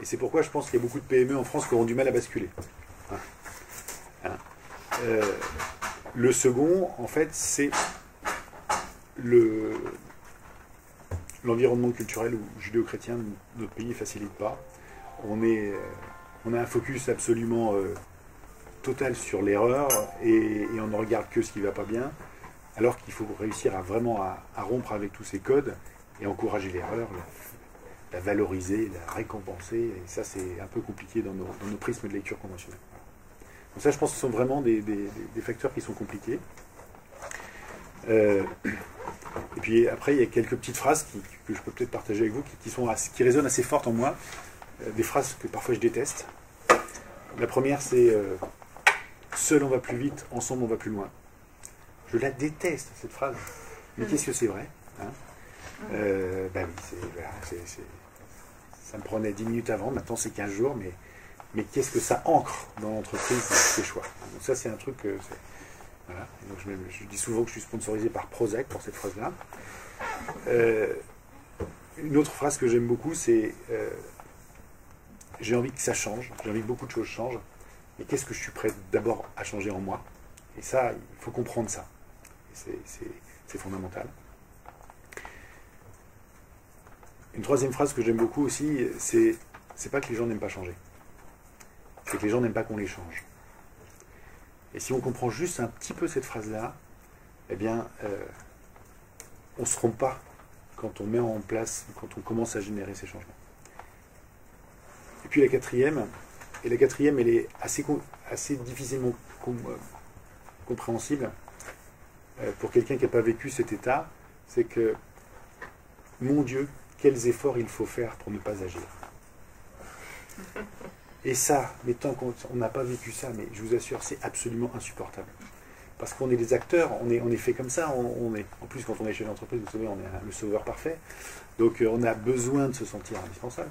Et c'est pourquoi je pense qu'il y a beaucoup de PME en France qui auront du mal à basculer. Hein. Hein. Le second, en fait, c'est l'environnement culturel ou judéo-chrétien de notre pays ne facilite pas. On a un focus absolument total sur l'erreur et on ne regarde que ce qui ne va pas bien, alors qu'il faut réussir à rompre avec tous ces codes et encourager l'erreur, la valoriser, la récompenser. Et ça, c'est un peu compliqué dans nos prismes de lecture conventionnels. Donc ça, je pense que ce sont vraiment des facteurs qui sont compliqués. Et puis après, il y a quelques petites phrases que je peux peut-être partager avec vous qui résonnent assez fortes en moi. Des phrases que parfois je déteste. La première, c'est seul on va plus vite, ensemble on va plus loin. Je la déteste, cette phrase. Mais qu'est-ce que c'est vrai, hein? Oui, ça me prenait 10 minutes avant, maintenant c'est 15 jours, mais qu'est-ce que ça ancre dans l'entreprise, ces choix. Donc ça, c'est un truc... voilà. Et donc je dis souvent que je suis sponsorisé par Prozac pour cette phrase-là. Une autre phrase que j'aime beaucoup, c'est j'ai envie que ça change, j'ai envie que beaucoup de choses changent, mais qu'est-ce que je suis prêt d'abord à changer en moi? Et ça, il faut comprendre ça. C'est fondamental. Une troisième phrase que j'aime beaucoup aussi, c'est pas que les gens n'aiment pas changer, c'est que les gens n'aiment pas qu'on les change. Et si on comprend juste un petit peu cette phrase-là, eh bien, on ne se trompe pas quand on met en place, quand on commence à générer ces changements. Et puis la quatrième, elle est assez difficilement compréhensible pour quelqu'un qui n'a pas vécu cet état, c'est que, mon Dieu, quels efforts il faut faire pour ne pas agir. Et ça, mais tant qu'on n'a pas vécu ça, mais je vous assure, c'est absolument insupportable. Parce qu'on est des acteurs, on est fait comme ça, en plus quand on est chef d'entreprise, vous savez, on est le sauveur parfait, donc on a besoin de se sentir indispensable.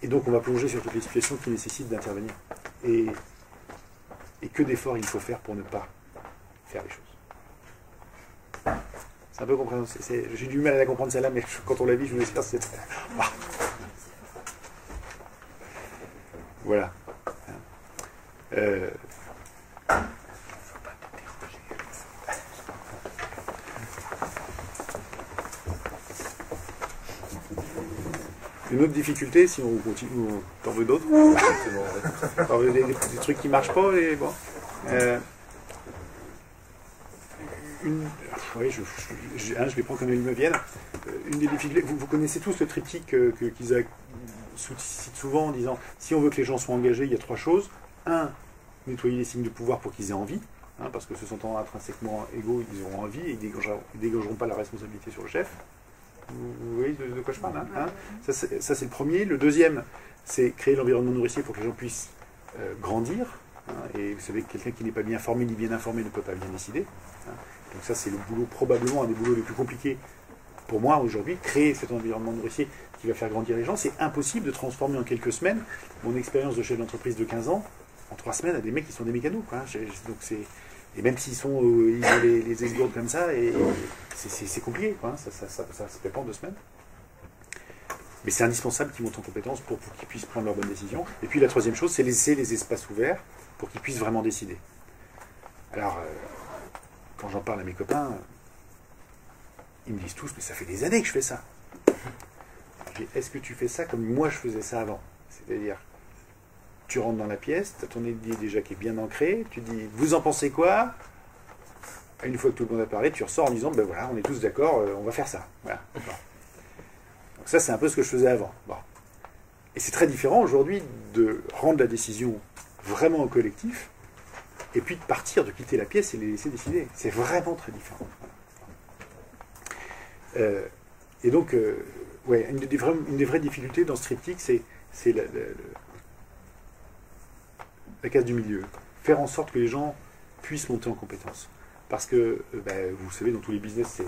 Et donc on va plonger sur toutes les situations qui nécessitent d'intervenir. Et que d'efforts il faut faire pour ne pas faire les choses. C'est un peu compréhensible. J'ai du mal à la comprendre celle-là, mais quand on la vit, je vous laisse faire cette... Voilà. Une autre difficulté, si on continue, t'en veux d'autres? T'en veux des trucs qui ne marchent pas et bon. Oui, je les prends comme ils me viennent. Une des difficultés, vous connaissez tous le triptyque qu'Isaac cite souvent en disant si on veut que les gens soient engagés, il y a trois choses. Un, nettoyer les signes de pouvoir pour qu'ils aient envie, hein, parce que se sentant intrinsèquement égaux, ils auront envie et ils ne dégageront pas la responsabilité sur le chef. Vous voyez de quoi je parle, hein? Ça, c'est le premier. Le deuxième, c'est créer l'environnement nourricier pour que les gens puissent grandir. Hein, et vous savez que quelqu'un qui n'est pas bien formé ni bien informé ne peut pas bien décider. Hein. Donc ça, c'est le boulot, probablement un des boulots les plus compliqués pour moi aujourd'hui, créer cet environnement nourricier qui va faire grandir les gens. C'est impossible de transformer en quelques semaines mon expérience de chef d'entreprise de 15 ans en 3 semaines à des mecs qui sont des mécanos. Quoi. Donc et même s'ils ils ont les esgourdes comme ça, et c'est compliqué. Quoi. Ça se fait pas en 2 semaines. Mais c'est indispensable qu'ils montent en compétence pour qu'ils puissent prendre leurs bonnes décisions. Et puis la troisième chose, c'est laisser les espaces ouverts pour qu'ils puissent vraiment décider. Alors, quand j'en parle à mes copains, ils me disent tous, mais ça fait des années que je fais ça. Est-ce que tu fais ça comme moi je faisais ça avant? C'est-à-dire, tu rentres dans la pièce, tu as ton idée déjà qui est bien ancrée, tu dis, vous en pensez quoi? Une fois que tout le monde a parlé, tu ressors en disant, ben voilà, on est tous d'accord, on va faire ça. Voilà. Bon. Donc ça, c'est un peu ce que je faisais avant. Bon. Et c'est très différent aujourd'hui de rendre la décision vraiment au collectif, et puis de partir, de quitter la pièce et les laisser décider. C'est vraiment très différent. Et donc, ouais, une des vraies difficultés dans ce triptyque, c'est la case du milieu. Faire en sorte que les gens puissent monter en compétences. Parce que, vous savez, dans tous les business, c'est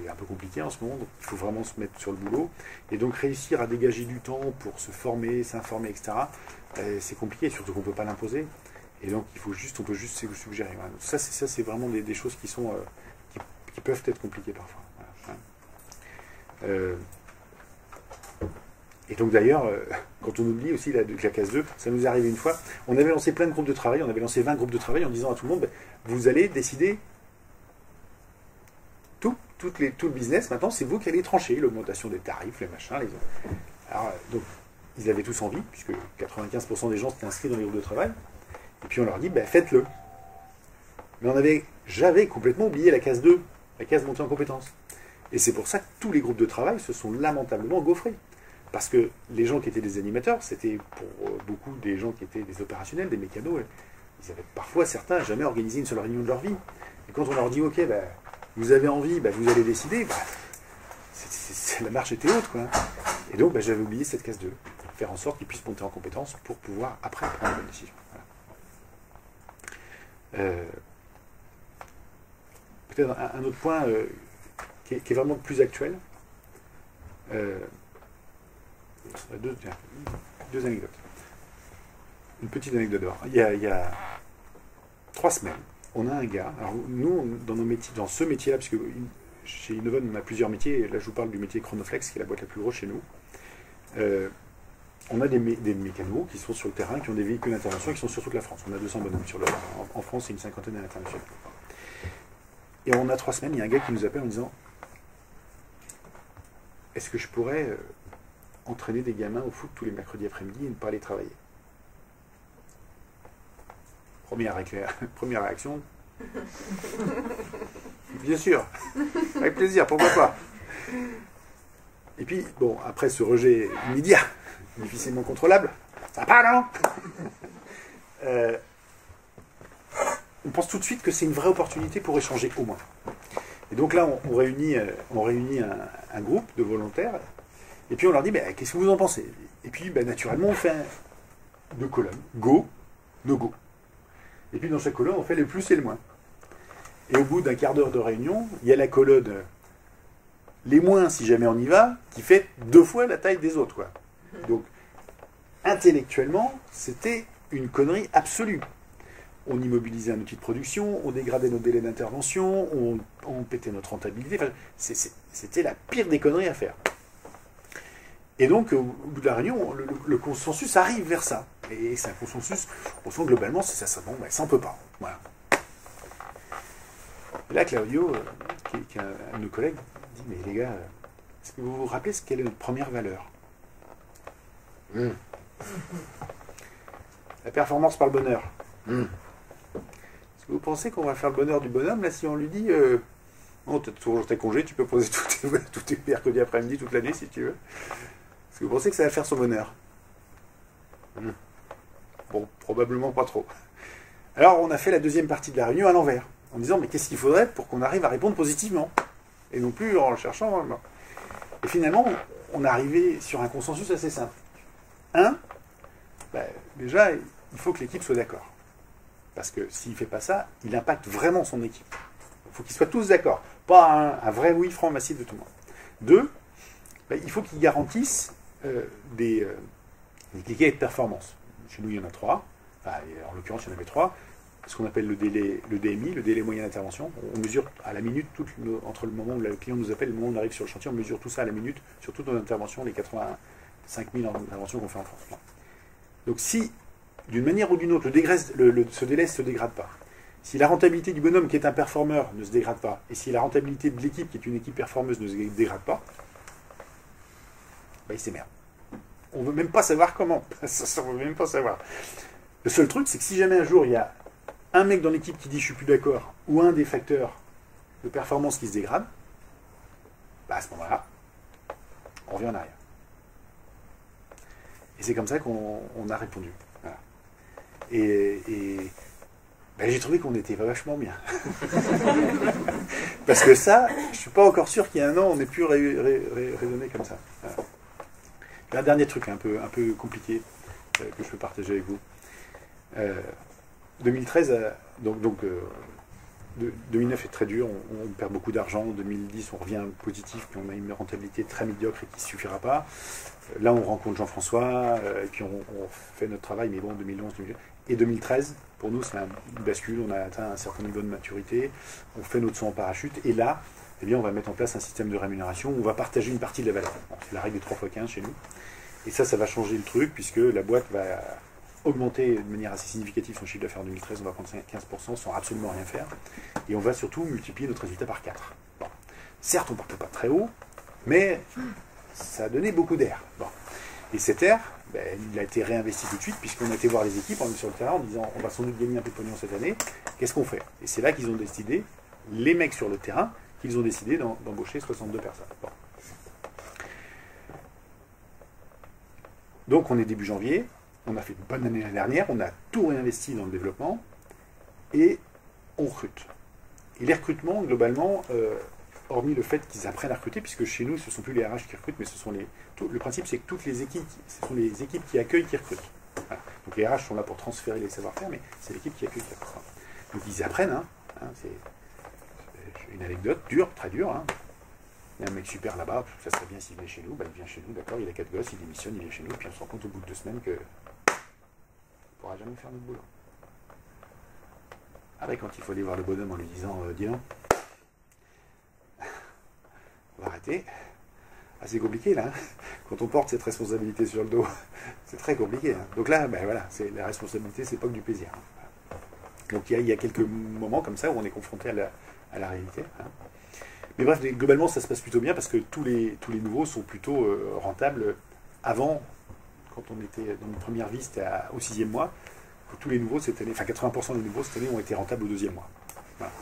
un peu compliqué en ce moment, donc il faut vraiment se mettre sur le boulot. Et donc réussir à dégager du temps pour se former, s'informer, etc., c'est compliqué, surtout qu'on ne peut pas l'imposer. Et donc on peut juste suggérer. Voilà. Ça, c'est vraiment des choses qui sont qui peuvent être compliquées parfois. Voilà. Et donc d'ailleurs, Quand on oublie aussi la case 2, ça nous est arrivé une fois. On avait lancé plein de groupes de travail, on avait lancé 20 groupes de travail en disant à tout le monde, ben, vous allez décider tout le business, maintenant c'est vous qui allez trancher, l'augmentation des tarifs, les machins, Alors, donc, ils avaient tous envie, puisque 95% des gens s'étaient inscrits dans les groupes de travail, et puis on leur dit, ben, faites-le. Mais j'avais complètement oublié la case 2, la case montée en compétences. Et c'est pour ça que tous les groupes de travail se sont lamentablement gaufrés. Parce que les gens qui étaient des animateurs, c'était pour beaucoup des gens qui étaient des opérationnels, des mécanos, ils avaient parfois certains jamais organisé une seule réunion de leur vie. Et quand on leur dit, ok, ben, vous avez envie, ben, vous allez décider, ben, la marche était haute, quoi. Et donc, ben, j'avais oublié cette case 2. Faire en sorte qu'ils puissent monter en compétences pour pouvoir après prendre une décision. Voilà. Peut-être un autre point qui est vraiment plus actuel. Deux anecdotes. Une petite anecdote d'abord. Il y a 3 semaines, on a un gars. Alors nous, dans nos métiers, dans ce métier-là, puisque chez Innovon, on a plusieurs métiers. Et là, je vous parle du métier Chronoflex, qui est la boîte la plus grosse chez nous. On a des mécanos qui sont sur le terrain, qui ont des véhicules d'intervention, qui sont sur toute la France. On a 200 bonhommes sur le terrain. En France, c'est une cinquantaine d'interventions. Et on a 3 semaines, il y a un gars qui nous appelle en disant, est-ce que je pourrais entraîner des gamins au foot tous les mercredis après-midi et ne pas aller travailler? Première réaction. Bien sûr, avec plaisir, pourquoi pas. Et puis, bon, après ce rejet immédiat, difficilement contrôlable, ça va pas, non? On pense tout de suite que c'est une vraie opportunité pour échanger au moins. Et donc là, on réunit un groupe de volontaires, et puis on leur dit, ben, qu'est-ce que vous en pensez? Et puis, ben, naturellement, on fait 2 colonnes, go, no go. Et puis dans chaque colonne, on fait le plus et le moins. Et au bout d'un quart d'heure de réunion, il y a la colonne les moins, si jamais on y va, qui fait 2 fois la taille des autres, quoi. Donc, intellectuellement, c'était une connerie absolue. On immobilisait un outil de production, on dégradait nos délais d'intervention, on pétait notre rentabilité. Enfin, c'était la pire des conneries à faire. Et donc, au bout de la réunion, le consensus arrive vers ça. Et c'est un consensus, au fond, globalement, c'est ça. Bon, ben, ça, on peut pas. Voilà. Et là, Claudio, qui est un de nos collègues, dit, mais les gars, est-ce que vous vous rappelez ce qu'est notre première valeur? La performance par le bonheur. Est-ce que vous pensez qu'on va faire le bonheur du bonhomme, là, si on lui dit oh, tu as toujours tes congés, tu peux poser tous tes mercredis après-midi, toute l'année, si tu veux. Est-ce que vous pensez que ça va faire son bonheur? Bon, probablement pas trop. Alors, on a fait la deuxième partie de la réunion à l'envers, en disant, mais qu'est-ce qu'il faudrait pour qu'on arrive à répondre positivement? Et non plus en le cherchant vraiment. Et finalement, on est arrivé sur un consensus assez simple. Déjà, il faut que l'équipe soit d'accord. Parce que s'il ne fait pas ça, il impacte vraiment son équipe. Il faut qu'ils soient tous d'accord. Pas un vrai oui franc massif de tout le monde. 2, il faut qu'ils garantissent des KPI de performance. Chez nous, il y en a 3. Enfin, en l'occurrence, il y en avait 3. Ce qu'on appelle le DMI, le délai moyen d'intervention. On mesure à la minute, entre le moment où le client nous appelle et le moment où on arrive sur le chantier, on mesure tout ça à la minute, sur toutes nos interventions, les 85 000 interventions qu'on fait en France. Donc si, d'une manière ou d'une autre, ce délai ne se dégrade pas, si la rentabilité du bonhomme qui est un performeur ne se dégrade pas, et si la rentabilité de l'équipe qui est une équipe performeuse ne se dégrade pas, il s'émerde. On ne veut même pas savoir comment. Ça, on ne veut même pas savoir. Le seul truc, c'est que si jamais un jour il y a un mec dans l'équipe qui dit je suis plus d'accord, ou un des facteurs de performance qui se dégrade, à ce moment-là, on revient en arrière. Et c'est comme ça qu'on a répondu. Voilà. Et j'ai trouvé qu'on était vachement bien. Parce que ça, je ne suis pas encore sûr qu'il y a un an, on ait pu raisonner comme ça. Voilà. Un dernier truc un peu compliqué que je peux partager avec vous. 2013, 2009 est très dur, on perd beaucoup d'argent. En 2010, on revient positif, puis on a une rentabilité très médiocre et qui ne suffira pas. Là, on rencontre Jean-François, et puis on fait notre travail, mais bon, 2011, 2012. Et 2013, pour nous, c'est une bascule, on a atteint un certain niveau de maturité, on fait notre saut en parachute, et là, eh bien, on va mettre en place un système de rémunération où on va partager une partie de la valeur. Bon, c'est la règle des 3 x 15 chez nous. Et ça va changer le truc, puisque la boîte va augmenter de manière assez significative son chiffre d'affaires en 2013, on va prendre 15% sans absolument rien faire. Et on va surtout multiplier notre résultat par 4. Bon. Certes, on ne partait pas très haut, mais ça a donné beaucoup d'air. Bon. Et cet air, ben, il a été réinvesti tout de suite, puisqu'on a été voir les équipes, on est sur le terrain en disant on va sans doute gagner un peu de pognon cette année, qu'est-ce qu'on fait? Et c'est là qu'ils ont décidé, les mecs sur le terrain, qu'ils ont décidé d'embaucher 62 personnes. Bon. Donc on est début janvier, on a fait une bonne année l'année dernière, on a tout réinvesti dans le développement, et on recrute. Et les recrutements, globalement, hormis le fait qu'ils apprennent à recruter, puisque chez nous, ce ne sont plus les RH qui recrutent, mais ce sont le principe, c'est que toutes les équipes, ce sont les équipes qui accueillent qui recrutent. Voilà. Donc les RH sont là pour transférer les savoir-faire, mais c'est l'équipe qui accueille qui recrute. Donc ils apprennent, c'est une anecdote dure, très dure. Il y a un mec super là-bas, ça serait bien s'il venait chez nous, il vient chez nous, d'accord, il a 4 gosses, il démissionne, il est chez nous, puis on se rend compte au bout de 2 semaines que ne pourra jamais faire notre boulot. Ah ben quand il faut aller voir le bonhomme en lui disant dis donc, on va arrêter. Ah, c'est compliqué là. Quand on porte cette responsabilité sur le dos, c'est très compliqué. Donc là, ben voilà, la responsabilité, c'est pas que du plaisir. Donc il y a quelques moments comme ça où on est confronté à la réalité. Mais bref, globalement, ça se passe plutôt bien parce que tous les nouveaux sont plutôt rentables. Avant, quand on était dans notre première vie, c'était au 6e mois. Tous les nouveaux cette année, enfin 80% des nouveaux cette année ont été rentables au 2e mois. Voilà.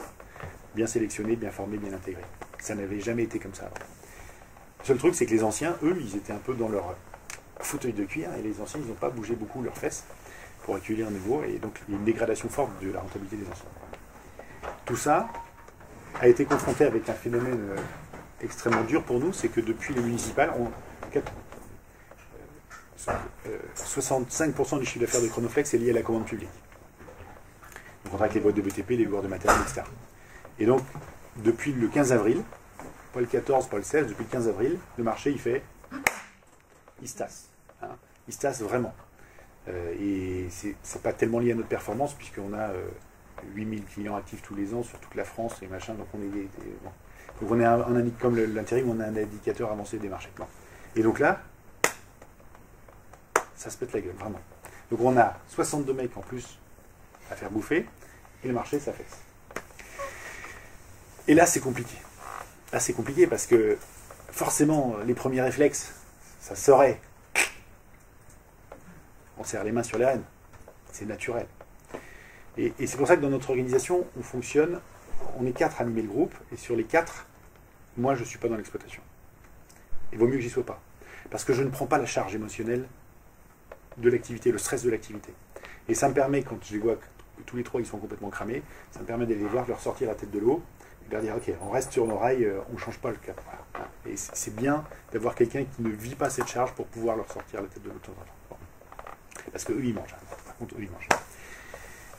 Bien sélectionnés, bien formés, bien intégrés. Ça n'avait jamais été comme ça avant. Le seul truc, c'est que les anciens, eux, ils étaient un peu dans leur fauteuil de cuir, et les anciens, ils n'ont pas bougé beaucoup leurs fesses pour accueillir un nouveau, et donc il y a une dégradation forte de la rentabilité des anciens. Tout ça a été confronté avec un phénomène extrêmement dur pour nous, c'est que depuis les municipales, 65% du chiffre d'affaires de Chronoflex est lié à la commande publique. Donc on travaille avec les boîtes de BTP, les loueurs de matériel, etc. Et donc, depuis le 15 avril, pas le 14, pas le 16, depuis le 15 avril, le marché, il se tasse. Il se tasse vraiment. Et c'est pas tellement lié à notre performance, puisqu'on a 8000 clients actifs tous les ans sur toute la France et machin, donc on est bon. Donc on est comme l'intérim, on a un indicateur avancé des marchés. Bon. Et donc là, ça se pète la gueule, vraiment. Donc on a 62 mecs en plus à faire bouffer, et le marché s'affaisse. Et là, c'est compliqué. Là, c'est compliqué parce que forcément, les premiers réflexes, ça serait on serre les mains sur les rênes. C'est naturel. Et c'est pour ça que dans notre organisation, on fonctionne, on est 4 à animer le groupe, et sur les 4, moi, je ne suis pas dans l'exploitation. Il vaut mieux que j'y sois pas. Parce que je ne prends pas la charge émotionnelle de l'activité, le stress de l'activité. Et ça me permet, quand je les vois que tous les 3 ils sont complètement cramés, ça me permet d'aller les voir, de leur sortir la tête de l'eau, et de leur dire, ok, on reste sur nos rails, on ne change pas le cap. Voilà. Et c'est bien d'avoir quelqu'un qui ne vit pas cette charge pour pouvoir leur sortir la tête de l'eau de temps en temps. Bon. Parce qu'eux, ils mangent. Par contre, eux, ils mangent.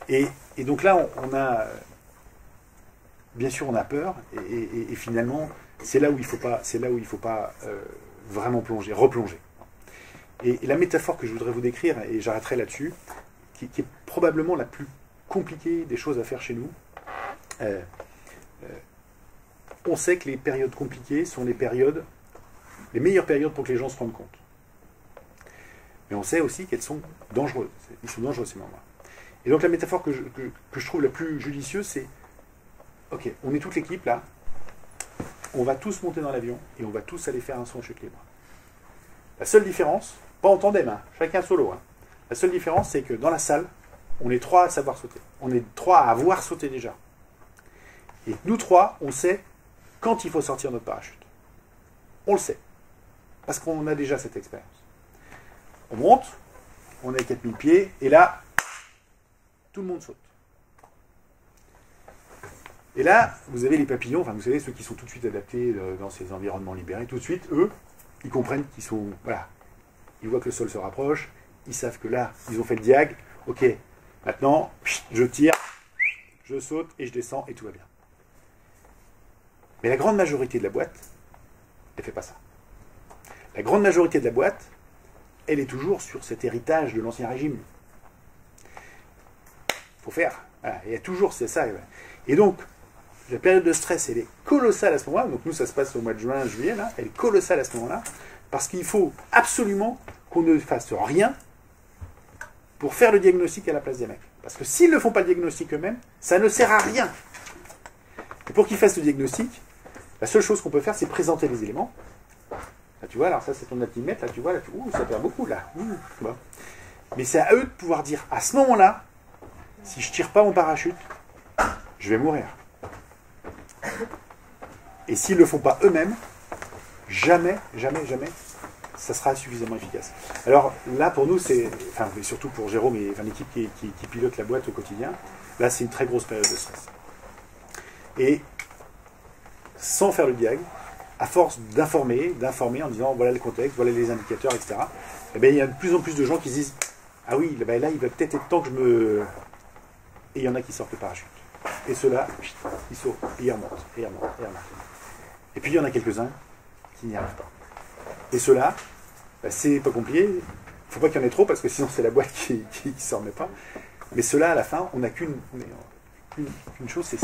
Et donc là, on a... Bien sûr, on a peur, et finalement, c'est là où il ne faut pas vraiment replonger. Et la métaphore que je voudrais vous décrire, et j'arrêterai là-dessus, qui est probablement la plus compliquée des choses à faire chez nous, on sait que les périodes compliquées sont les meilleures périodes pour que les gens se rendent compte. Mais on sait aussi qu'elles sont dangereuses. Ils sont dangereux ces moments-là. Et donc la métaphore que je trouve la plus judicieuse, c'est ok, on est toute l'équipe là, on va tous monter dans l'avion et on va tous aller faire un saut en chute libre. La seule différence, pas en tandem, chacun solo, la seule différence c'est que dans la salle, on est 3 à savoir sauter. On est 3 à avoir sauté déjà. Et nous 3, on sait quand il faut sortir notre parachute. On le sait. Parce qu'on a déjà cette expérience. On monte, on est à 4000 pieds, et là, tout le monde saute. Et là, vous avez les papillons, enfin vous savez, ceux qui sont tout de suite adaptés dans ces environnements libérés, tout de suite, eux, ils comprennent qu'ils sont... Voilà. Ils voient que le sol se rapproche, ils savent que là, ils ont fait le diag, ok, maintenant, je tire, je saute, et je descends, et tout va bien. Mais la grande majorité de la boîte, elle ne fait pas ça. La grande majorité de la boîte, elle est toujours sur cet héritage de l'ancien régime. Il faut faire. Voilà. Il y a toujours ça. Et donc, la période de stress, elle est colossale à ce moment-là. Donc nous, ça se passe au mois de juin, juillet, là. Elle est colossale à ce moment-là. Parce qu'il faut absolument qu'on ne fasse rien pour faire le diagnostic à la place des mecs. Parce que s'ils ne font pas le diagnostic eux-mêmes, ça ne sert à rien. Et pour qu'ils fassent le diagnostic, la seule chose qu'on peut faire, c'est présenter les éléments. Là, tu vois, alors ça c'est ton altimètre, là tu vois, là, ça perd beaucoup là. Bon. Mais c'est à eux de pouvoir dire, à ce moment-là, si je tire pas mon parachute, je vais mourir. Et s'ils ne le font pas eux-mêmes, jamais, ça sera suffisamment efficace. Alors là, pour nous, c'est, enfin, mais surtout pour Jérôme et enfin, l'équipe qui pilote la boîte au quotidien, là, c'est une très grosse période de stress. Et sans faire le diag, à force d'informer en disant voilà le contexte, voilà les indicateurs, etc., eh bien, il y a de plus en plus de gens qui se disent ah oui, ben là, il va peut-être être temps que je me... Et il y en a qui sortent le parachute. Et ceux-là, ils sautent, et ils remontent, et ils remontent, et ils remontent. Et puis il y en a quelques-uns qui n'y arrivent pas. Et ceux-là, ben, c'est pas compliqué. Il ne faut pas qu'il y en ait trop, parce que sinon c'est la boîte qui ne s'en remet pas. Mais ceux-là, à la fin, on n'a qu'une chose, c'est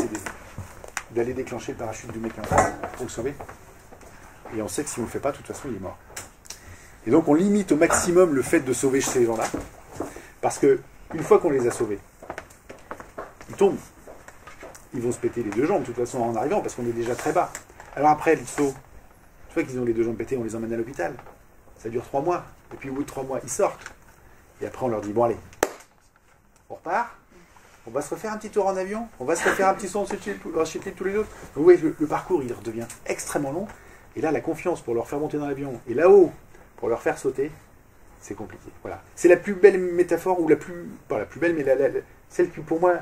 d'aller déclencher le parachute du mec en face pour le sauver. Et on sait que si on ne le fait pas, de toute façon, il est mort. Et donc on limite au maximum le fait de sauver ces gens-là, parce que une fois qu'on les a sauvés, ils tombent. Ils vont se péter les deux jambes, de toute façon, en arrivant, parce qu'on est déjà très bas. Alors après, le saut, une fois qu'ils ont les deux jambes pétées, on les emmène à l'hôpital. Ça dure 3 mois. Et puis au bout de 3 mois, ils sortent. Et après, on leur dit, bon allez, on repart. On va se refaire un petit tour en avion. On va se refaire un petit saut en chute tous les autres. Vous voyez, le parcours, il redevient extrêmement long. Et là, la confiance pour leur faire monter dans l'avion, et là-haut, pour leur faire sauter, c'est compliqué. Voilà. C'est la plus belle métaphore, ou la plus... Pas la plus belle, mais celle qui, pour moi,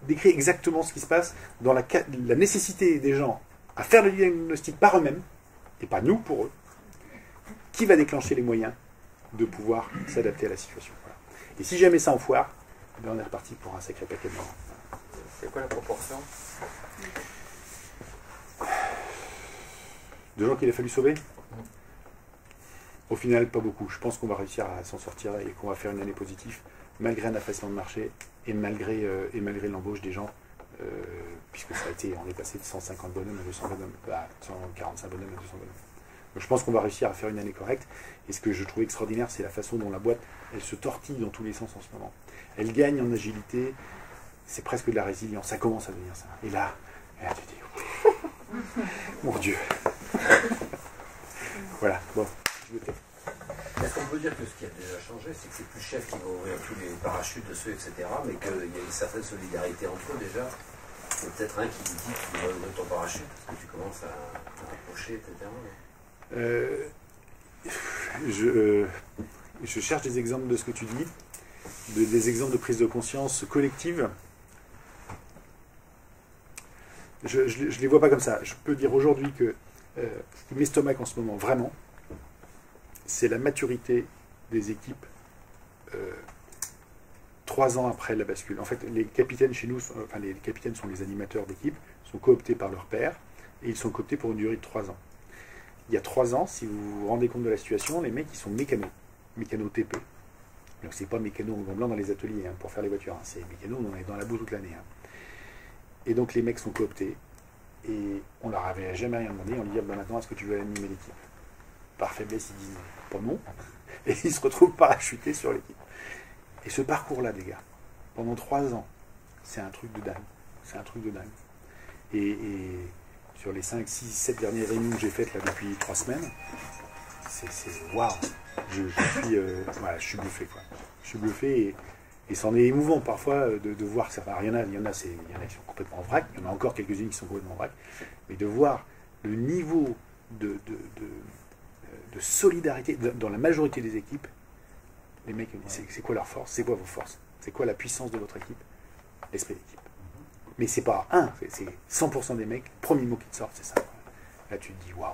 décrit exactement ce qui se passe dans la nécessité des gens à faire le diagnostic par eux-mêmes, et pas nous pour eux, qui va déclencher les moyens de pouvoir s'adapter à la situation. Voilà. Et si jamais ça en foire, ben on est reparti pour un sacré paquet de morts. C'est quoi la proportion de gens qu'il a fallu sauver? Au final, pas beaucoup. Je pense qu'on va réussir à s'en sortir et qu'on va faire une année positive, malgré un affaissement de marché et malgré l'embauche des gens, puisque ça a été, on est passé de 150 bonhommes à 200 bonhommes, à 145 bonhommes à 200 bonhommes. Donc je pense qu'on va réussir à faire une année correcte. Et ce que je trouve extraordinaire, c'est la façon dont la boîte, elle se tortille dans tous les sens en ce moment. Elle gagne en agilité, c'est presque de la résilience. Ça commence à devenir ça. Et là tu dis, mon Dieu. Voilà, bon, je me tais. Est-ce qu'on peut dire que ce qui a déjà changé, c'est que c'est plus chef qui va ouvrir tous les parachutes de ceux, etc., mais qu'il y a une certaine solidarité entre eux déjà? Il y a peut-être un qui dit qu'il va ouvrir ton parachute, parce que tu commences à approcher, etc. Je cherche des exemples de ce que tu dis, des exemples de prise de conscience collective. Je ne les vois pas comme ça. Je peux dire aujourd'hui que ce qui m'estomaque en ce moment, vraiment, c'est la maturité des équipes 3 ans après la bascule. En fait, les capitaines chez nous, les capitaines sont les animateurs d'équipe, sont cooptés par leur père, et ils sont cooptés pour une durée de 3 ans. Il y a 3 ans, si vous vous rendez compte de la situation, les mecs, ils sont mécanos TP. Donc c'est pas mécanos en blanc dans les ateliers pour faire les voitures, c'est mécanos, on est dans la boue toute l'année. Et donc les mecs sont cooptés, et on leur avait jamais rien demandé, on leur dit maintenant, est-ce que tu veux animer l'équipe? Par faiblesse, ils disent pas non, et ils se retrouvent parachutés sur l'équipe. Et ce parcours-là, les gars, pendant 3 ans, c'est un truc de dingue. C'est un truc de dingue. Et sur les 5, 6, 7 dernières réunions que j'ai faites là depuis 3 semaines, c'est waouh. Je suis bluffé, quoi. Je suis bluffé et c'en est émouvant parfois de voir que ça va. Il y en a qui sont complètement en vrac, il y en a encore quelques-unes qui sont complètement en vrac, mais de voir le niveau de solidarité dans la majorité des équipes. Les mecs me disent, c'est quoi leur force? C'est quoi vos forces? C'est quoi la puissance de votre équipe? L'esprit d'équipe. Mais c'est pas un, c'est 100% des mecs, le premier mot qui te sort, c'est ça. Là, tu te dis, waouh,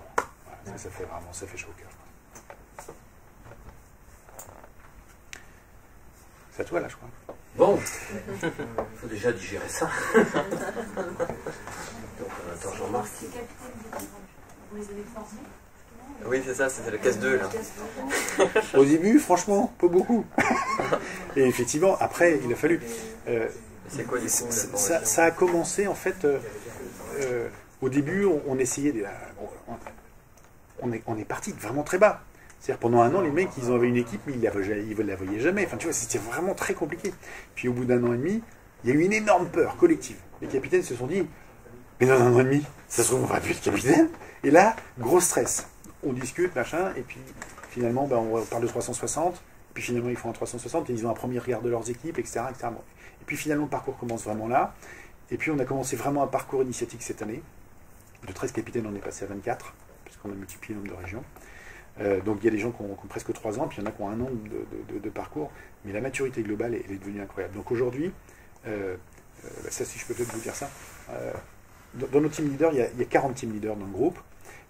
voilà, ça fait chaud au cœur. C'est à toi, là, je crois. Bon, il faut déjà digérer ça. Donc, attends, Jean-Marc. Vous les avez formés? Oui, c'est ça, c'était la case 2, là. Au début, franchement, pas beaucoup. Et effectivement, après, il a fallu... c'est quoi, du coup, ça a commencé, en fait... au début, on essayait... On est parti vraiment très bas. C'est-à-dire pendant un an, les mecs, ils avaient une équipe, mais ils ne la voyaient jamais. Enfin, tu vois, c'était vraiment très compliqué. Puis au bout d'un an et demi, il y a eu une énorme peur collective. Les capitaines se sont dit, mais dans un an et demi, ça se trouve, on ne va plus de capitaine. Et là, gros stress. On discute, machin, et puis finalement, on parle de 360. Puis finalement, ils font un 360 et ils ont un premier regard de leurs équipes, etc. etc. Bon. Et puis finalement, le parcours commence vraiment là. Et puis on a commencé vraiment un parcours initiatique cette année. De 13 capitaines, on est passé à 24, puisqu'on a multiplié le nombre de régions. Donc il y a des gens qui ont presque 3 ans, puis il y en a qui ont 1 an de parcours. Mais la maturité globale, elle est devenue incroyable. Donc aujourd'hui, ça, si je peux peut-être vous dire ça, dans nos team leaders, il y a 40 team leaders dans le groupe.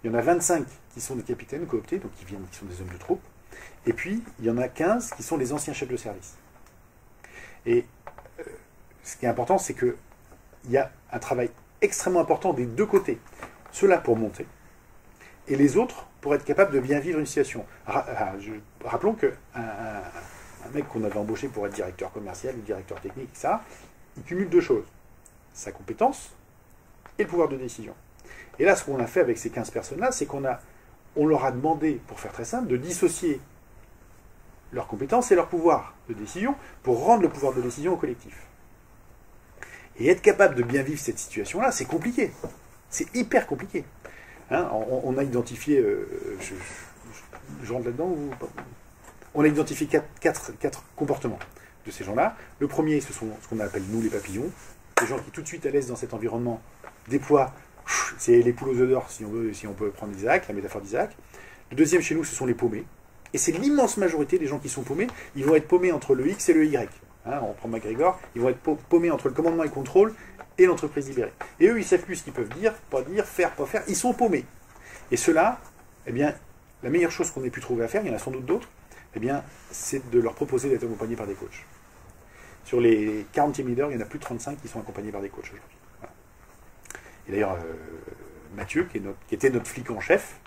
Il y en a 25 qui sont des capitaines cooptés, donc qui sont des hommes de troupe. Et puis, il y en a 15 qui sont les anciens chefs de service. Et ce qui est important, c'est qu'il y a un travail extrêmement important des deux côtés. Ceux-là pour monter, et les autres pour être capables de bien vivre une situation. Rappelons qu'un mec qu'on avait embauché pour être directeur commercial ou directeur technique, ça, il cumule 2 choses. Sa compétence et le pouvoir de décision. Et là, ce qu'on a fait avec ces 15 personnes-là, c'est qu'on leur a demandé, pour faire très simple, de dissocier leurs compétences et leur pouvoir de décision pour rendre le pouvoir de décision au collectif. Et être capable de bien vivre cette situation-là, c'est compliqué. C'est hyper compliqué. Hein, on a identifié... je rentre là-dedans ou pas? On a identifié 4 comportements de ces gens-là. Le premier, ce sont ce qu'on appelle nous les papillons. Des gens qui tout de suite à l'aise dans cet environnement déploient, c'est les poules aux œufs d'or, si on peut prendre Isaac, la métaphore d'Isaac. Le deuxième chez nous, ce sont les paumés. Et c'est l'immense majorité des gens qui sont paumés, ils vont être paumés entre le X et le Y. Hein, on prend McGregor, ils vont être paumés entre le commandement et le contrôle et l'entreprise libérée. Et eux, ils ne savent plus ce qu'ils peuvent dire, pas faire, ils sont paumés. Et ceux-là, eh bien, la meilleure chose qu'on ait pu trouver à faire, il y en a sans doute d'autres, eh bien, c'est de leur proposer d'être accompagnés par des coachs. Sur les 40 team leaders, il y en a plus de 35 qui sont accompagnés par des coachs aujourd'hui. Voilà. Et d'ailleurs, Mathieu, qui était notre flic en chef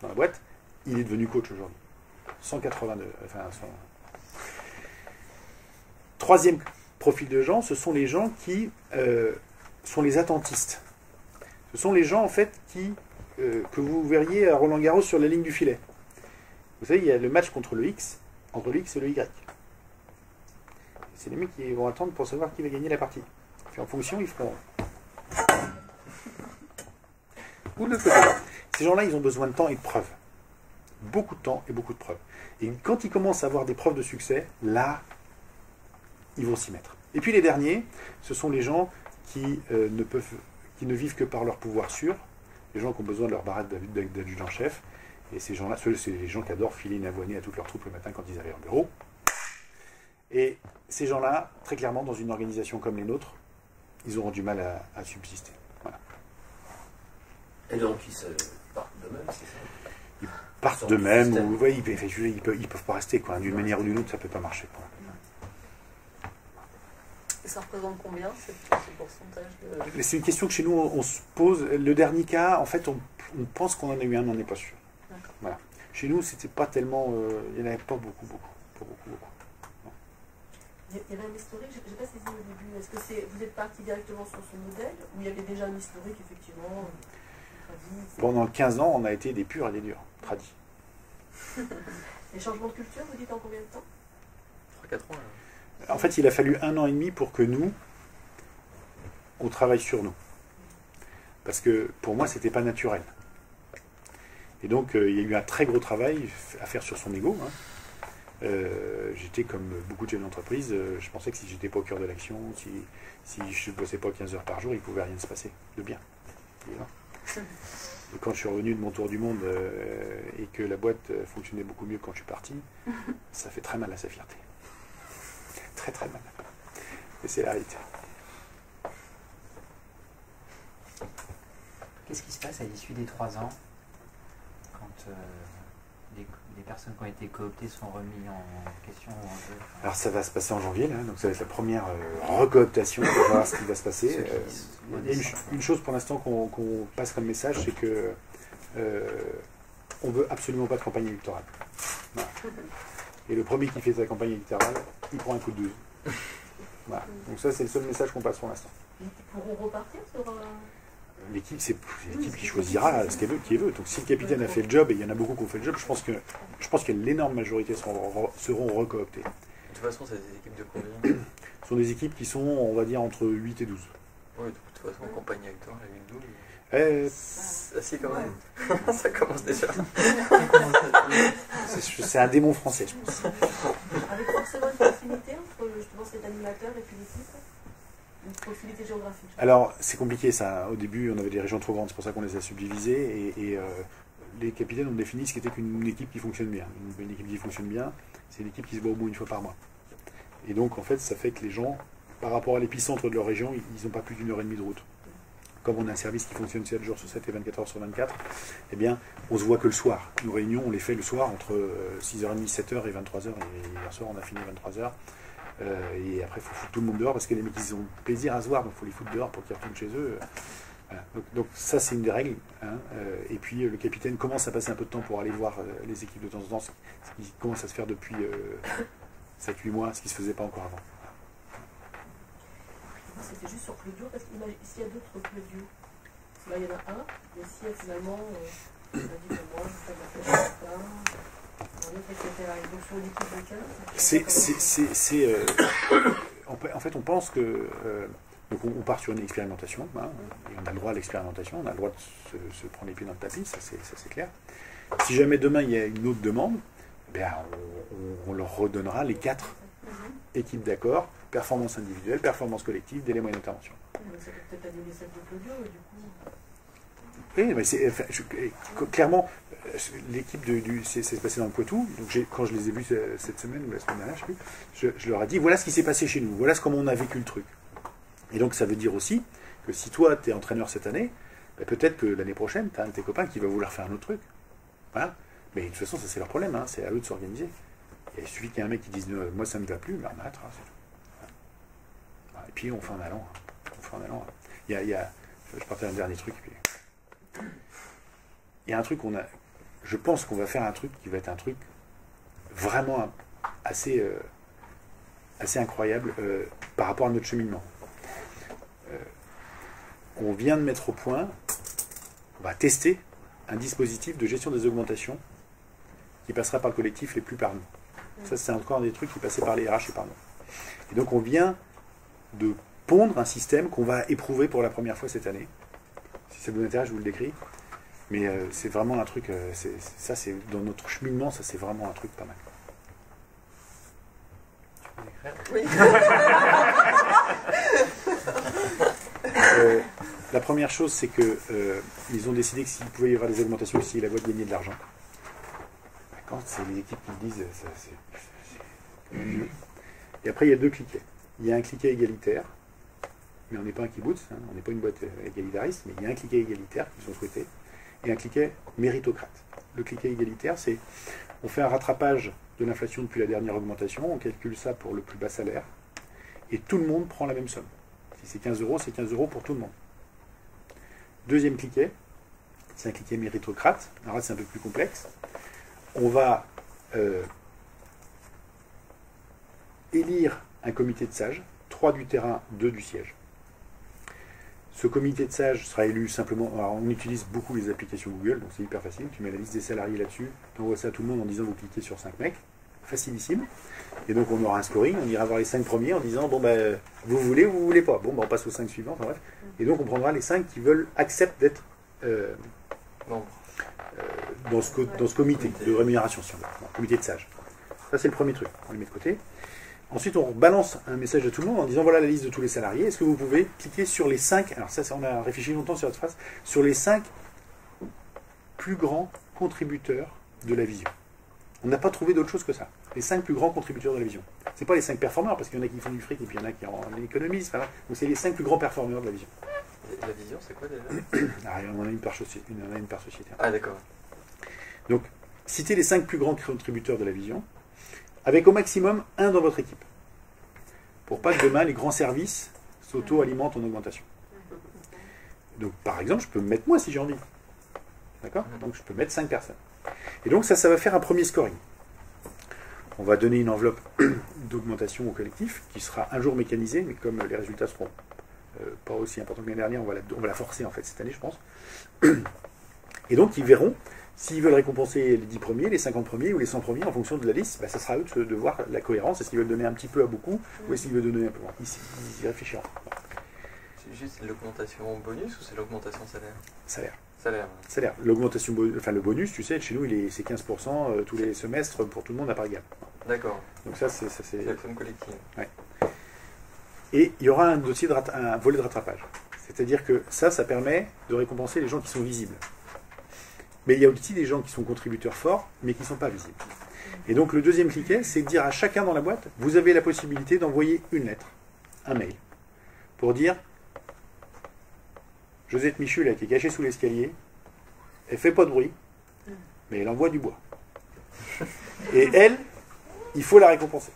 dans la boîte, il est devenu coach aujourd'hui. 182. Troisième profil de gens, ce sont les gens qui sont les attentistes. Ce sont les gens, en fait, que vous verriez à Roland-Garros sur la ligne du filet. Vous savez, il y a le match contre le X, entre le X et le Y. C'est les mecs qui vont attendre pour savoir qui va gagner la partie. Puis en fonction, ils feront... Ou de l'autre côté. Ces gens-là, ils ont besoin de temps et de preuves. Beaucoup de temps et beaucoup de preuves. Et quand ils commencent à avoir des preuves de succès, là, ils vont s'y mettre. Et puis les derniers, ce sont les gens qui ne vivent que par leur pouvoir sûr, les gens qui ont besoin de leur baraque d'adjudant-chef, et ces gens-là, c'est les gens qui adorent filer une avoinée à toute leur troupe le matin quand ils arrivent au bureau. Et ces gens-là, très clairement, dans une organisation comme les nôtres, ils auront du mal à subsister. Voilà. Et donc, ils se partent d'eux-mêmes, c'est ça? Ils partent d'eux-mêmes, ou ouais, ils peuvent pas rester, quoi. D'une manière ou d'une autre, ça peut pas marcher, quoi. Et ça représente combien, ce pourcentage de... C'est une question que chez nous, on se pose. Le dernier cas, en fait, on pense qu'on en a eu un, mais on n'est pas sûr. Voilà. Chez nous, c'était pas tellement... il n'y en avait pas beaucoup. Pas beaucoup. Non. Il y avait un historique, je n'ai pas saisi au début. Est-ce que vous êtes parti directement sur ce modèle, ou il y avait déjà un historique, effectivement, tradit? Pendant 15 ans, on a été des purs et des durs, tradis. Les changements de culture, vous dites en combien de temps? 3-4 ans, là. En fait, il a fallu 1 an et demi pour que nous, on travaille sur nous. Parce que pour moi, c'était pas naturel. Et donc, il y a eu un très gros travail à faire sur son ego. Hein. J'étais comme beaucoup de jeunes d'entreprise, je pensais que si j'étais pas au cœur de l'action, si je ne bossais pas 15 heures par jour, il ne pouvait rien se passer de bien. Et quand je suis revenu de mon tour du monde et que la boîte fonctionnait beaucoup mieux quand je suis parti, ça fait très mal à sa fierté. Très très mal. Et c'est la réalité. Qu'est-ce qui se passe à l'issue des 3 ans quand les personnes qui ont été cooptées sont remises en question ou en jeu? Alors ça va se passer en janvier, là, donc ça va être la première recooptation, on va voir ce qui va se passer. Il y a une chose pour l'instant qu'on passe comme message, c'est que on veut absolument pas de campagne électorale. Voilà. Et le premier qui fait sa campagne électorale, il prend un coup de 12. Voilà. Donc ça, c'est le seul message qu'on passe pour l'instant. Ils pourront repartir sur... l'équipe, c'est l'équipe qui choisira ce qu'elle veut, qui veut. Donc si le capitaine a fait le job, et il y en a beaucoup qui ont fait le job, je pense que l'énorme majorité seront recooptés. De toute façon, c'est des équipes de combien? Ce sont des équipes qui sont, on va dire, entre 8 et 12. Oui, de toute façon, en compagnie avec toi, avec 12. Eh, Ah si, quand même. Ça commence déjà. c'est un démon français, je pense. Avec forcément une proximité entre justement cet animateur et puis l'équipe? Une proximité géographique? Alors, c'est compliqué ça. Au début, on avait des régions trop grandes, c'est pour ça qu'on les a subdivisées. Et les capitaines ont défini ce qu'était qu'une équipe qui fonctionne bien. Une équipe qui fonctionne bien, c'est l'équipe qui se voit au moins une fois par mois. Et donc, en fait, ça fait que les gens, par rapport à l'épicentre de leur région, ils n'ont pas plus d'1h30 de route. Comme on a un service qui fonctionne 7 jours sur 7 et 24 heures sur 24, eh bien, on se voit que le soir. Nos réunions, on les fait le soir entre 6h30, 7h et 23h. Et hier soir, on a fini à 23h. Et après, il faut foutre tout le monde dehors parce que les mecs, ils ont plaisir à se voir, donc il faut les foutre dehors pour qu'ils retournent chez eux. Voilà. Donc ça, c'est une des règles. Hein. Et puis, le capitaine commence à passer un peu de temps pour aller voir les équipes de temps en temps, ce qui commence à se faire depuis 7-8 mois, ce qui ne se faisait pas encore avant. C'était juste sur Claudio, parce qu'il s'il y a d'autres Claudio, là il y en a un, mais si finalement, on a dit que moi, je fais de la fête, un autre, etc. Et donc sur l'équipe de 15, en fait, on pense que... donc on part sur une expérimentation, hein, et on a le droit à l'expérimentation, on a le droit de se prendre les pieds dans le tapis, ça c'est clair. Si jamais demain il y a une autre demande, ben, on leur redonnera les 4 équipes d'accord, performance individuelle, performance collective, délai moyen d'intervention. Ça peut peut-être annuler celle de Claudio, du coup. Oui, mais clairement, l'équipe c'est passé dans le Poitou. Donc quand je les ai vus cette semaine ou la semaine dernière, je sais plus, je leur ai dit voilà ce qui s'est passé chez nous, voilà comment on a vécu le truc. Et donc ça veut dire aussi que si toi tu es entraîneur cette année, ben, peut-être que l'année prochaine, tu as un de tes copains qui va vouloir faire un autre truc. Voilà. Mais de toute façon, ça c'est leur problème, hein, c'est à eux de s'organiser. Il suffit qu'il y ait un mec qui dise moi ça ne me va plus, mais on arrêtera, c'est tout. Voilà. Et puis on fait en allant. Je partais un dernier truc. Puis... Il y a un truc je pense qu'on va faire un truc qui va être un truc vraiment assez incroyable par rapport à notre cheminement. On vient de mettre au point, on va tester un dispositif de gestion des augmentations qui passera par le collectif et plus par nous. Ça, c'est encore des trucs qui passaient par les RH et par nous. Et donc, on vient de pondre un système qu'on va éprouver pour la première fois cette année. Si ça vous intéresse, je vous le décris. Mais c'est vraiment un truc, ça, c'est dans notre cheminement, ça, c'est vraiment un truc pas mal. Oui. La première chose, c'est que ils ont décidé que s'il pouvait y avoir des augmentations, s'il la voie de gagner de l'argent. Quand c'est les équipes qui le disent, c'est mieux. Et après, il y a 2 cliquets. Il y a un cliquet égalitaire, mais on n'est pas un kibbutz, hein, on n'est pas une boîte égalitariste, mais il y a un cliquet égalitaire qu'ils ont souhaité, et un cliquet méritocrate. Le cliquet égalitaire, c'est on fait un rattrapage de l'inflation depuis la dernière augmentation, on calcule ça pour le plus bas salaire, et tout le monde prend la même somme. Si c'est 15 euros, c'est 15 euros pour tout le monde. Deuxième cliquet, c'est un cliquet méritocrate. Alors là, c'est un peu plus complexe. On va élire un comité de sages, 3 du terrain, 2 du siège. Ce comité de sages sera élu simplement... Alors, on utilise beaucoup les applications Google, donc c'est hyper facile. Tu mets la liste des salariés là-dessus, tu envoies ça à tout le monde en disant vous cliquez sur 5 mecs. Facilissime. Et donc, on aura un scoring, on ira voir les 5 premiers en disant bon, ben, vous voulez ou vous voulez pas. Bon, ben, on passe aux 5 suivants, enfin bref. Et donc, on prendra les 5 qui acceptent d'être dans ce comité de rémunération, si on veut, dans le comité de sages. Ça, c'est le premier truc. On les met de côté. Ensuite, on balance un message à tout le monde en disant voilà la liste de tous les salariés. Est-ce que vous pouvez cliquer sur les 5, alors ça, on a réfléchi longtemps sur cette phrase, sur les 5 plus grands contributeurs de la vision. On n'a pas trouvé d'autre chose que ça. Les 5 plus grands contributeurs de la vision. Ce n'est pas les 5 performeurs, parce qu'il y en a qui font du fric et puis il y en a qui en économisent. Enfin, donc c'est les 5 plus grands performeurs de la vision. La vision, c'est quoi déjà? Ah, il y en a une par société. Ah, d'accord. Donc, citez les 5 plus grands contributeurs de la vision, avec au maximum un dans votre équipe. Pour pas que demain, les grands services s'auto-alimentent en augmentation. Donc, par exemple, je peux me mettre moi si j'ai envie. D'accord? Donc, je peux mettre 5 personnes. Et donc, ça va faire un premier scoring. On va donner une enveloppe d'augmentation au collectif, qui sera un jour mécanisée, mais comme les résultats seront pas aussi important que l'année dernière, on va la forcer en fait cette année, je pense. Et donc ils verront s'ils veulent récompenser les 10 premiers, les 50 premiers ou les 100 premiers en fonction de la liste, ça sera à eux de voir la cohérence, est-ce qu'ils veulent donner un petit peu à beaucoup ou est-ce qu'ils veulent donner un peu moins. Ils y réfléchiront. C'est juste l'augmentation bonus ou c'est l'augmentation salaire? Salaire. Salaire. L'augmentation, enfin le bonus, tu sais, chez nous, c'est 15% tous les semestres pour tout le monde à part égale. D'accord. Donc ça, c'est l'action collective. Ouais. Et il y aura un volet de rattrapage. C'est-à-dire que ça permet de récompenser les gens qui sont visibles. Mais il y a aussi des gens qui sont contributeurs forts, mais qui ne sont pas visibles. Et donc le deuxième cliquet, c'est de dire à chacun dans la boîte, vous avez la possibilité d'envoyer une lettre, un mail, pour dire Josette Michu, là, qui est cachée sous l'escalier, elle fait pas de bruit, mais elle envoie du bois. Et elle, il faut la récompenser.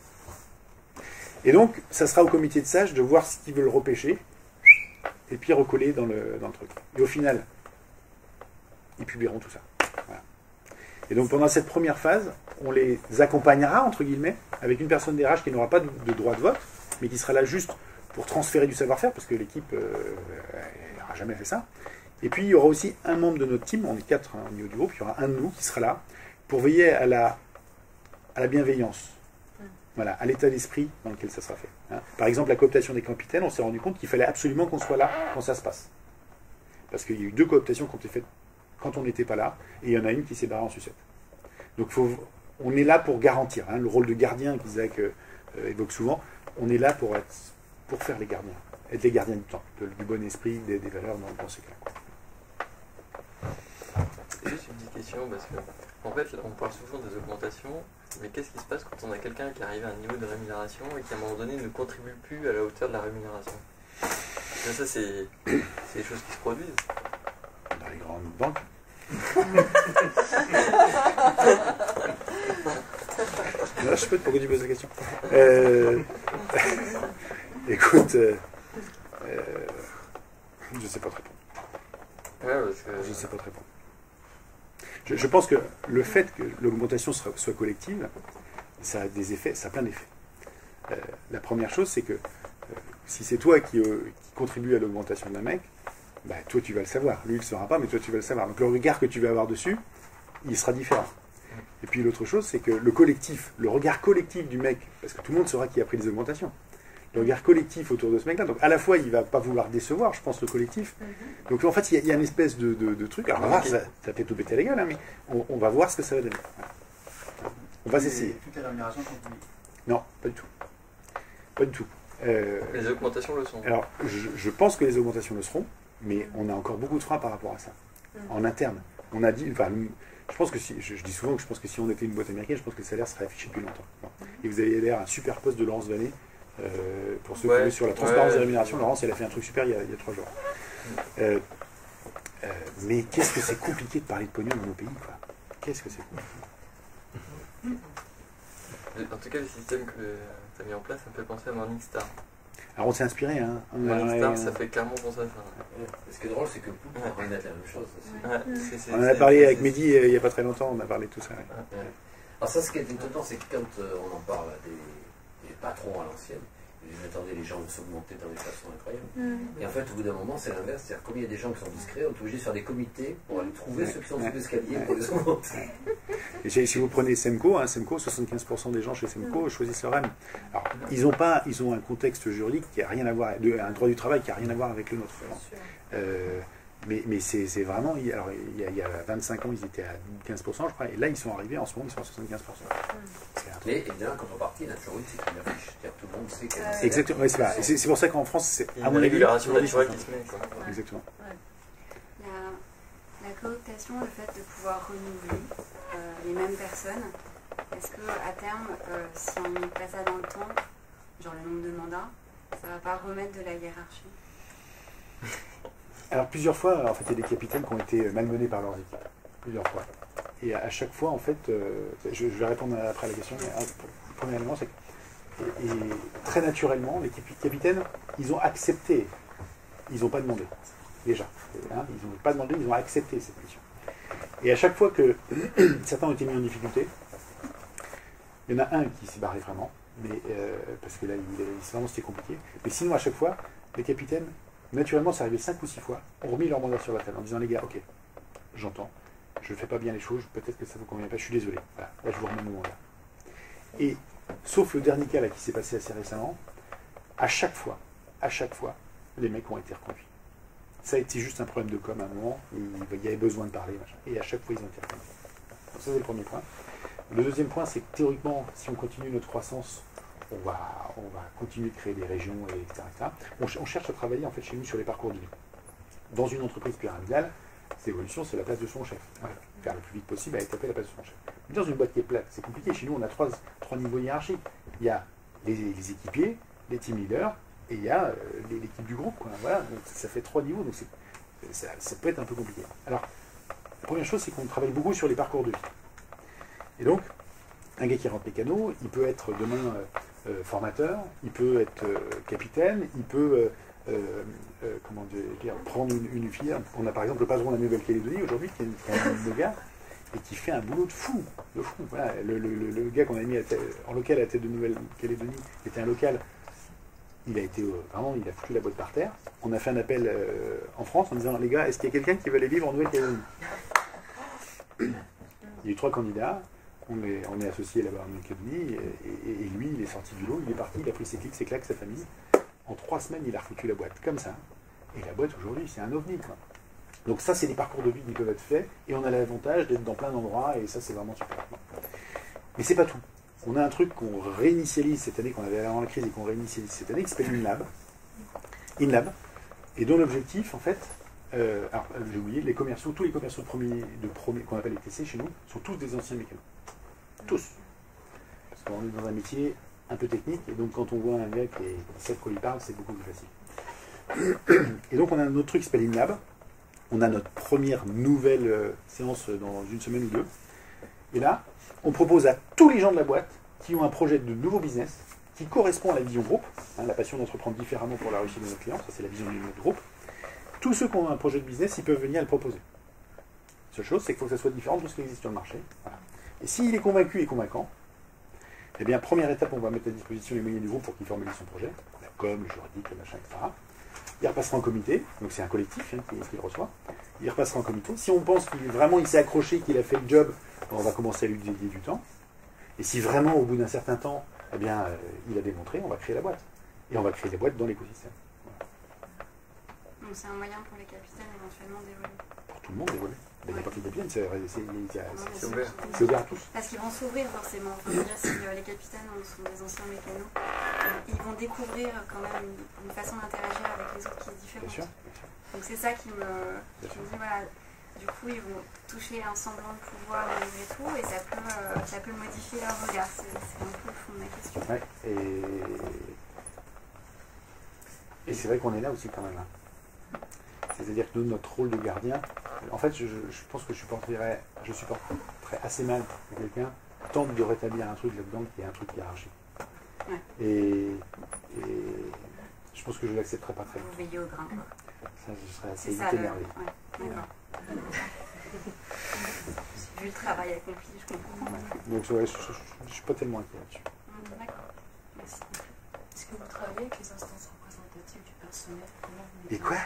Et donc, ça sera au comité de sages de voir ce qu'ils veulent repêcher, et puis recoller dans le truc. Et au final, ils publieront tout ça. Voilà. Et donc, pendant cette première phase, on les accompagnera, entre guillemets, avec une personne des RH qui n'aura pas de droit de vote, mais qui sera là juste pour transférer du savoir-faire, parce que l'équipe n'aura jamais fait ça. Et puis, il y aura aussi un membre de notre team, on est 4 au niveau du groupe, il y aura un de nous qui sera là pour veiller à la bienveillance, voilà, à l'état d'esprit dans lequel ça sera fait. Hein. Par exemple, la cooptation des capitaines, on s'est rendu compte qu'il fallait absolument qu'on soit là quand ça se passe. Parce qu'il y a eu 2 cooptations qui ont été faites quand on n'était pas là, et il y en a une qui s'est barrée en sucette. Donc on est là pour garantir, hein, le rôle de gardien qu'Isaac évoque souvent, on est là pour faire les gardiens, être les gardiens du temps, du bon esprit, des valeurs dans ces cas-là. Juste une petite question, parce que en fait, on parle souvent des augmentations, mais qu'est-ce qui se passe quand on a quelqu'un qui arrive à un niveau de rémunération et qui à un moment donné ne contribue plus à la hauteur de la rémunération? Ça, c'est des choses qui se produisent. Dans les grandes banques. Non, je sais pas pourquoi tu poses la question. Écoute, je sais pas te répondre. Ouais, parce que... Je sais pas te répondre. Je pense que le fait que l'augmentation soit collective, ça a des effets, ça a plein d'effets. La première chose, c'est que si c'est toi qui contribue à l'augmentation d'un mec, bah, toi tu vas le savoir. Lui il ne le saura pas, mais toi tu vas le savoir. Donc le regard que tu vas avoir dessus, il sera différent. Et puis l'autre chose, c'est que le regard collectif du mec, parce que tout le monde saura qui a pris des augmentations, le regard collectif autour de ce mec-là, donc à la fois il ne va pas vouloir décevoir, je pense, le collectif. Donc en fait il y a une espèce de truc, alors on va voir, ça fait tout péter la gueule, hein, mais on va voir ce que ça va donner. Voilà. On va s'essayer. Toutes les rémunérations sont publiques? Non, pas du tout. Pas du tout. Les augmentations le sont. Alors je pense que les augmentations le seront, mais on a encore beaucoup de freins par rapport à ça. En interne, on a dit, enfin, je pense que je dis souvent que je pense que si on était une boîte américaine, je pense que le salaire serait affiché depuis longtemps. Bon. Et vous avez l'air un super poste de Laurence Vallée, pour ceux qui ont vu sur la transparence des rémunérations. Laurence, elle a fait un truc super il y a 3 jours. Mais qu'est-ce que c'est compliqué de parler de pognon dans nos pays, quoi. Qu'est-ce que c'est compliqué. En tout cas, le système que tu as mis en place, ça me fait penser à Morningstar. Alors on s'est inspiré, hein. Morningstar, ça fait clairement penser à ça. Ce qui est drôle, c'est que Poup va remettre la même chose aussi. On en a parlé avec Mehdi il n'y a pas très longtemps, on a parlé de tout ça. Ouais. Alors ça, ce qui est étonnant, c'est que quand on en parle à des patrons à l'ancienne, ils disent, attendez, les gens vont s'augmenter dans des façons incroyables. Et en fait, au bout d'un moment, c'est l'inverse. C'est-à-dire, comme il y a des gens qui sont discrets, on est obligé de faire des comités pour aller trouver ceux qui sont sous l'escalier pour les augmenter. Et si vous prenez Semco, 75% des gens chez Semco choisissent le REM. Alors, ils ont un contexte juridique qui n'a rien à voir, un droit du travail qui n'a rien à voir avec le nôtre. Mais c'est vraiment, alors il y a 25 ans, ils étaient à 15%, je crois, et là, ils sont arrivés, en ce moment, ils sont à 75%. Mais évidemment, quand on partit, il y a toujours une c'est une affiche. C'est-à-dire tout le monde sait qu'elle est. Exactement, ouais, c'est pour ça qu'en France, c'est à mon avis, régulation naturelle qui se met. Exactement. La cooptation, le fait de pouvoir renouveler les mêmes personnes, est-ce qu'à terme, si on passe ça dans le temps, genre le nombre de mandats, ça ne va pas remettre de la hiérarchie? Alors plusieurs fois, en fait, il y a des capitaines qui ont été malmenés par leurs équipes. Plusieurs fois. Et à chaque fois, en fait, je vais répondre après à la question, mais le premier élément, c'est que et très naturellement, les capitaines, ils ont accepté. Ils n'ont pas demandé, déjà. Hein, ils n'ont pas demandé, ils ont accepté cette mission. Et à chaque fois que certains ont été mis en difficulté, il y en a un qui s'est barré vraiment, mais, parce que là, vraiment, c'était compliqué. Mais sinon, à chaque fois, les capitaines naturellement, c'est arrivé 5 ou 6 fois, ont remis leur mandat sur la table en disant, les gars, ok, j'entends, je ne fais pas bien les choses, peut-être que ça ne vous convient pas, je suis désolé. Voilà, là, je vous remets mon mandat. Et, sauf le dernier cas là, qui s'est passé assez récemment, à chaque fois, les mecs ont été reconduits. Ça a été juste un problème de com à un moment, il y avait besoin de parler, machin, et à chaque fois, ils ont été reconduits. Donc ça, c'est le premier point. Le deuxième point, c'est que théoriquement, si on continue notre croissance, on va continuer de créer des régions, etc. On cherche à travailler en fait chez nous sur les parcours de vie. Dans une entreprise pyramidale, l'évolution, c'est la place de son chef. Voilà. Faire le plus vite possible à taper la place de son chef. Mais dans une boîte qui est plate, c'est compliqué. Chez nous, on a trois niveaux hiérarchiques. Il y a les équipiers, les team leaders, et il y a l'équipe du groupe. Quoi. Voilà. Donc, ça fait 3 niveaux, donc ça peut être un peu compliqué. Alors, la première chose, c'est qu'on travaille beaucoup sur les parcours de vie. Et donc, un gars qui rentre mécano, il peut être demain formateur, il peut être capitaine, il peut comment dire, prendre une fille. On a par exemple le patron de la Nouvelle-Calédonie aujourd'hui, qui est un gars, et qui fait un boulot de fou. Voilà, le gars qu'on a mis en local à la tête de Nouvelle-Calédonie, qui était un local, il a été vraiment, il a foutu la boîte par terre. On a fait un appel en France en disant, les gars, est-ce qu'il y a quelqu'un qui veut aller vivre en Nouvelle-Calédonie? Il y a eu 3 candidats. On est associé là-bas en Nouvelle-Calédonie, et lui, il est sorti du lot, il est parti, il a pris ses clics, ses claques, sa famille. En 3 semaines, il a refoutu la boîte, comme ça. Et la boîte, aujourd'hui, c'est un ovni, quoi. Donc ça, c'est des parcours de vie qui peuvent être faits, et on a l'avantage d'être dans plein d'endroits, et ça, c'est vraiment super. Mais c'est pas tout. On a un truc qu'on réinitialise cette année, qu'on avait avant la crise, et qu'on réinitialise cette année, qui s'appelle InLab, et dont l'objectif, en fait, alors, j'ai oublié, les commerciaux, tous les commerciaux de premier qu'on appelle les TC chez nous, sont tous des anciens mécanos. Tous. Parce qu'on est dans un métier un peu technique, et donc quand on voit un gars qui sait de quoi il parle, c'est beaucoup plus facile. Et donc on a un autre truc qui s'appelle InLab. On a notre première nouvelle séance dans une semaine ou 2. Et là, on propose à tous les gens de la boîte qui ont un projet de nouveau business qui correspond à la vision groupe, la passion d'entreprendre différemment pour la réussite de nos clients, ça c'est la vision de notre groupe. Tous ceux qui ont un projet de business, ils peuvent venir le proposer. La seule chose, c'est qu'il faut que ça soit différent de ce qui existe sur le marché. Voilà. Et s'il est convaincu et convaincant, eh bien, première étape, on va mettre à disposition les moyens du groupe pour qu'il formalise son projet, la com, le juridique, le machin, etc. Il repassera en comité, donc c'est un collectif qui le reçoit. Il repassera en comité. Si on pense qu'il s'est accroché, qu'il a fait le job, on va commencer à lui dédier du temps. Et si vraiment, au bout d'un certain temps, eh bien, il a démontré, on va créer la boîte. Et on va créer la boîte dans l'écosystème. Voilà. Donc c'est un moyen pour les capitaines éventuellement d'évoluer. Pour tout le monde d'évoluer. Il n'y a pas que les capitaines, c'est ouvert. C'est ouvert à tous. Parce qu'ils vont s'ouvrir forcément. Enfin, je veux dire, si les capitaines sont des anciens mécanos, ils vont découvrir quand même une façon d'interagir avec les autres qui est différente. Bien sûr. Donc c'est ça qui me dit, voilà, du coup ils vont toucher un semblant de pouvoir malgré tout, et ça peut modifier leur regard. C'est un peu le fond de ma question. Ouais, et c'est vrai qu'on est là aussi quand même. C'est-à-dire que nous, notre rôle de gardien, en fait, je pense que je supporterais assez mal que quelqu'un tente de rétablir un truc là-dedans qui est un truc hiérarchique. Ouais. Et je pense que je ne l'accepterais pas très Vous longtemps. veillez au grain, quoi. Ça, je serais assez C'est vite ça, énervé. ouais, d'accord. Vu le travail accompli, je comprends. Donc ouais, je ne suis pas tellement inquiet là-dessus. D'accord, merci. Est-ce que vous travaillez avec les instances représentatives du personnel? Comment vous Et quoi?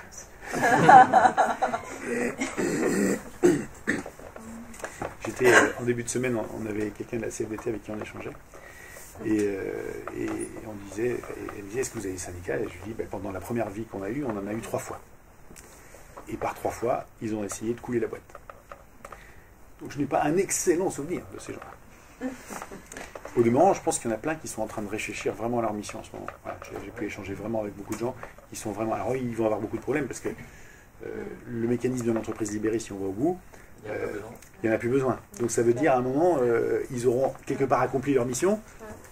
J'étais en début de semaine, on avait quelqu'un de la CFDT avec qui on échangeait, et on disait, elle me disait, est-ce que vous avez des syndicats? Et je lui dis, ben, pendant la première vie qu'on a eue, on en a eu 3 fois. Et par 3 fois, ils ont essayé de couler la boîte. Donc je n'ai pas un excellent souvenir de ces gens-là. Au demeurant, je pense qu'il y en a plein qui sont en train de réfléchir vraiment à leur mission en ce moment. Voilà, j'ai pu échanger vraiment avec beaucoup de gens qui sont vraiment... Alors ils vont avoir beaucoup de problèmes parce que le mécanisme de l'entreprise libérée, si on va au bout, il n'y en a plus besoin. Donc ça veut dire à un moment, ils auront quelque part accompli leur mission,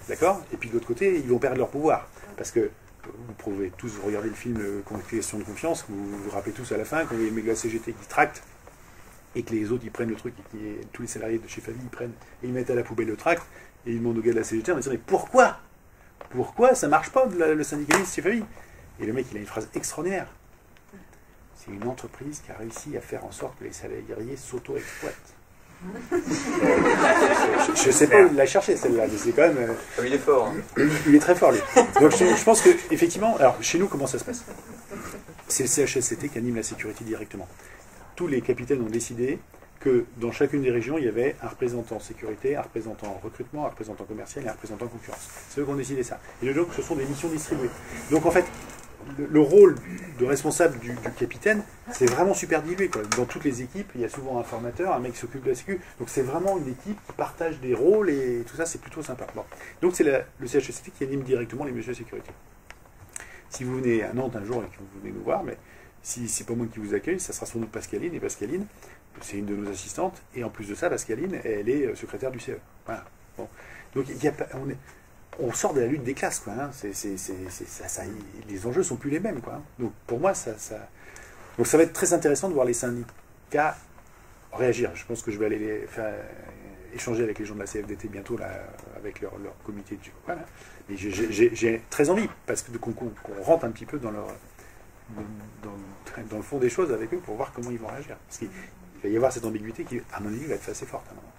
d'accord? Et puis de l'autre côté, ils vont perdre leur pouvoir. Parce que vous pouvez tous regarder le film Question de confiance, vous vous rappelez tous à la fin, quand il y a les méga CGT qui tractent, et que les autres ils prennent le truc, et tous les salariés de chez Fabi ils prennent, et ils mettent à la poubelle le tract, et ils demandent au gars de la CGT en disant, mais pourquoi ça marche pas le syndicalisme chez Fabi? Et le mec il a une phrase extraordinaire. C'est une entreprise qui a réussi à faire en sorte que les salariés s'auto-exploitent. Je ne sais pas où il l'a cherché celle-là, mais c'est quand même... il est fort. Hein. Il est très fort lui. Donc je pense que effectivement, alors chez nous comment ça se passe? c'est le CHSCT qui anime la sécurité directement. Tous les capitaines ont décidé que dans chacune des régions, il y avait un représentant sécurité, un représentant recrutement, un représentant commercial et un représentant concurrence. C'est eux qui ont décidé ça. Et donc, ce sont des missions distribuées. Donc, en fait, le rôle de responsable du capitaine, c'est vraiment super dilué, quoi. Dans toutes les équipes, il y a souvent un formateur, un mec qui s'occupe de la sécu. Donc, c'est vraiment une équipe qui partage des rôles et tout ça, c'est plutôt sympa. Bon. Donc, c'est le CHSCT qui anime directement les mesures de sécurité. Si vous venez à Nantes un jour et que vous venez nous voir, mais si c'est pas moi qui vous accueille, ça sera sans doute Pascaline. Et Pascaline, c'est une de nos assistantes. Et en plus de ça, Pascaline, elle est secrétaire du CE. Voilà. Bon. Donc, il y a pas, on sort de la lutte des classes, quoi. Hein. Les enjeux sont plus les mêmes, quoi. Hein. Donc, pour moi, donc ça va être très intéressant de voir les syndicats réagir. Je pense que je vais aller échanger avec les gens de la CFDT bientôt, là, avec leur comité de... Voilà. Et j'ai très envie, parce que qu'on rentre un petit peu dans le fond des choses avec eux pour voir comment ils vont réagir. Parce qu'il va y avoir cette ambiguïté qui, à mon avis, va être assez forte à un moment.